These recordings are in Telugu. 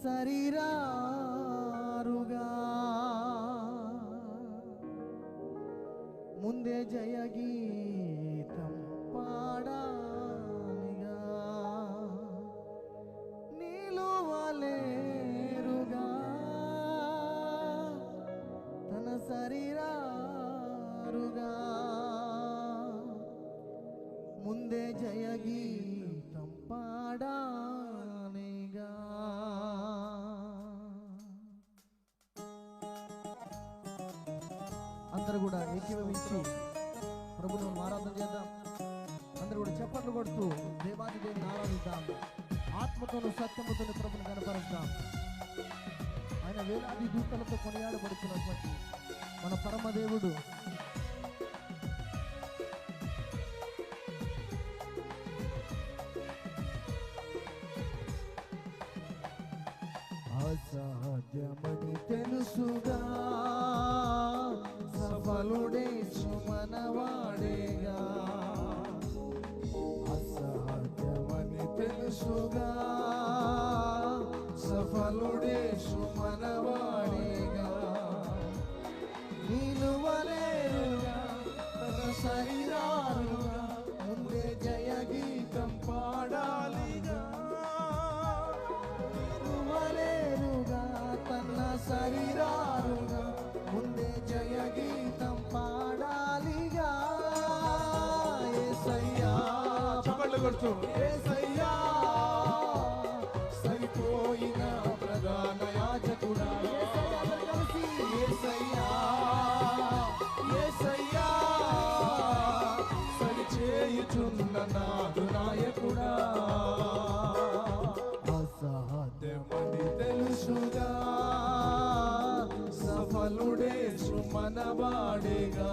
శరీరారుగా ముందే జయ గీతం పాడాలిగా నిలువలేరుగా తన శరీరారుగా ముందే జయ గీతం పాడాలిగా. అందరూ కూడా ఏకీభవించి ప్రభువును ఆరాధన చేద్దాం. అందరూ కూడా చప్పట్లు కొడుతూ దేవాది దేవుని ఆరాధిద్దాం. ఆత్మతోను సత్యముతోను ప్రభువును కనపరుద్దాం. ఆయన వేలాది దూతలతో కొనియాడబడుతున్నటువంటి మన పరమదేవుడు. అసాధ్యమని తెలుసుగా సఫలుడే సుమనవాడేగా. అసాధ్యమని తెలుసుగా సఫలుడే సుమనవాడేగా. నిలువలేరుగా తన శరీరారుగా ముందే జయ గీతం పాడాలిగా. నిలువలేరుగా తన శరీరారుగా ముందే జయ గీతం పాడాలిగా. యేసయ్యా చప్పట్లు కొడుతూ యేసయ్యా సరిపోయిన ప్రధాన యాజకుడా. యేసయ్యా యేసయ్యా సరిచేయుచున్న నాదు నాయకుడా. అసాధ్యమని తెలుసుగా సఫలుడే సుమనవాడేగా.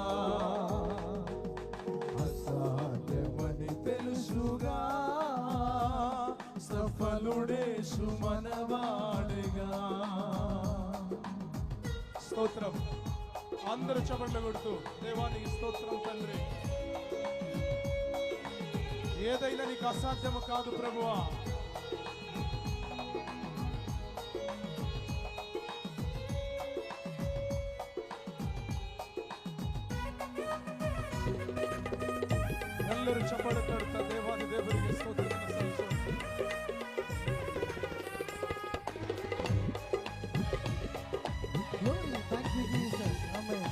అసాధ్యమని తెలుసుగా సఫలుడే సుమనవాడేగా. స్తోత్రం. అందరూ చప్పట్లు కొడుతూ దేవానికి స్తోత్రం. తండ్రి, ఏదైనా నీకు అసాధ్యము కాదు ప్రభువా. ಎಲ್ಲರೂ ಚಪ್ಪಾಳೆ ತಡ್ತಾ ದೇವಾದಿ ದೇವರಿಗೆ ಸ್ತೋತ್ರವನ್ನು ಸಲ್ಲಿಸೋಣ. Thank you, Jesus. Amen.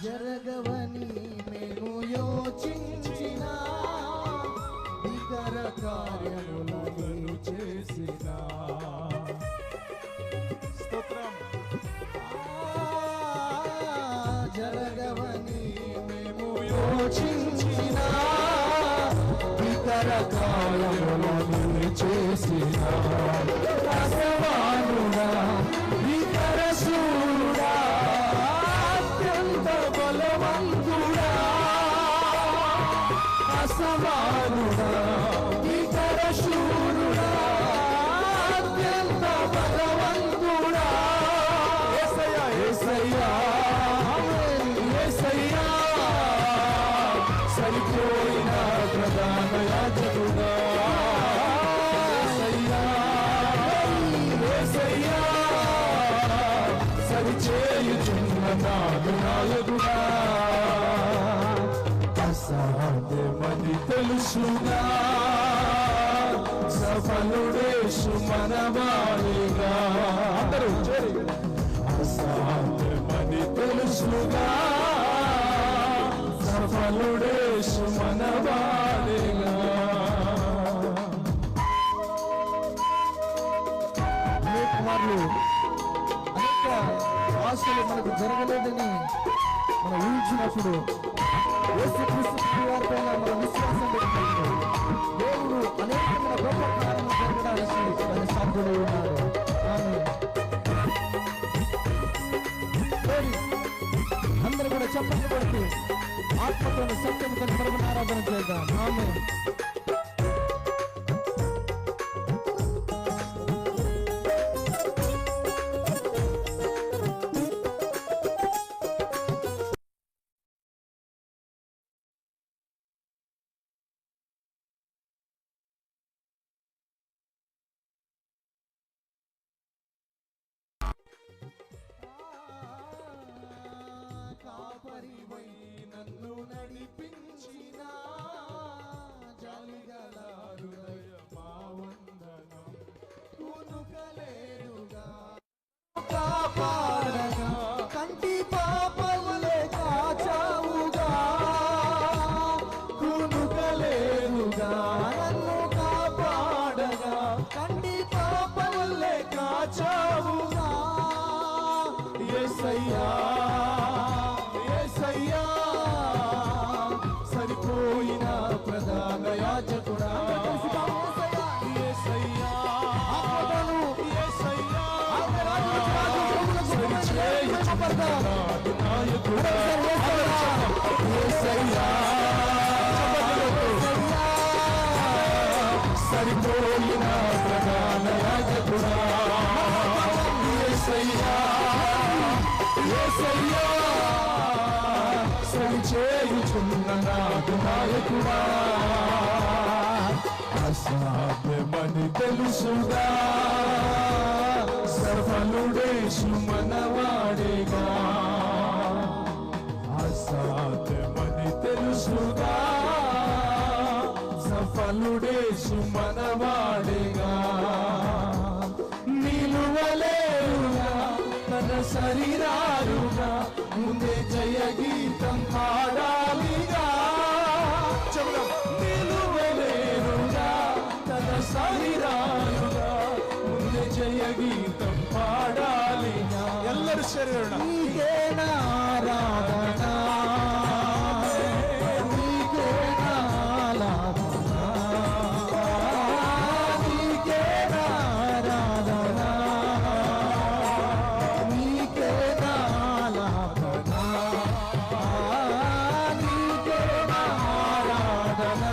జరగవని మేము యోచించిన ఇతర కార్యములను చేసిన స్తోత్రం. జరగవని మేము యోచించిన ఇతర కార్యములను చేసిన అసమానుడా ఇతర సూరుడా అత్యంత బలవంతుడా. అసమానుడా ఇతర శూరుడా అత్యంత బలవంతుడా. యేసయ్యా యేసయ్యా యేసయ్యా సరిపోయిన ప్రధాన యాజకుడా. యేసయ్యా యేసయ్యా సరిచేయుచున్న నాదు నాయకుడా. అసాధ్యమని తెలుసుగా సఫలుడే సుమనవాడేగా. అందరూ అసాధ్యమని తెలుసుగా సఫలుడే సుమనవాడేగా. అనేక మార్లు అనేక ఆశలు మనకు జరగలేదని మనం ఊహించినప్పుడు యేసుక్రీస్తు వారి పైన మన విశ్వాసం పెట్టుకుంటూ దేవుడు అనేకమైన గొప్ప కార్యాలు జరగడానికి ఆయన సాధ్యుడై ఉన్నాడు. అందరూ కూడా చప్పట్లు కొడుతూ ఆత్మతో సత్యంతో ప్రభువుని ఆరాధన చేద్దాం. ఆమేన్. నాయకుడా యేసయ్యా సరిపోయిన ప్రధాన యాజకుడా యేసయ్యా యేసయ్యా సరి చేయుచున్న నాకు నాయకుడా అసాధ్యమని తెలుసుగా సఫలుడేసు మనవాడేగా అసాధ్యమని తెలుసుగా సఫలుడేసు మనవాడేగా నిలువలేరుగా తన శరీరాలుగా ముందే జయ గీతం పాడాలిగా నిలువలేరుగా తన శరీరాలుగా ముందే జయ గీతం పాడాలిగా ಎಲ್ಲರೂ ಶರೀರ నీకే నా ఆరాధన నీకే నా ఆరాధన నీకే నా ఆరాధన నీకే నా ఆరాధన నీకే నా ఆరాధన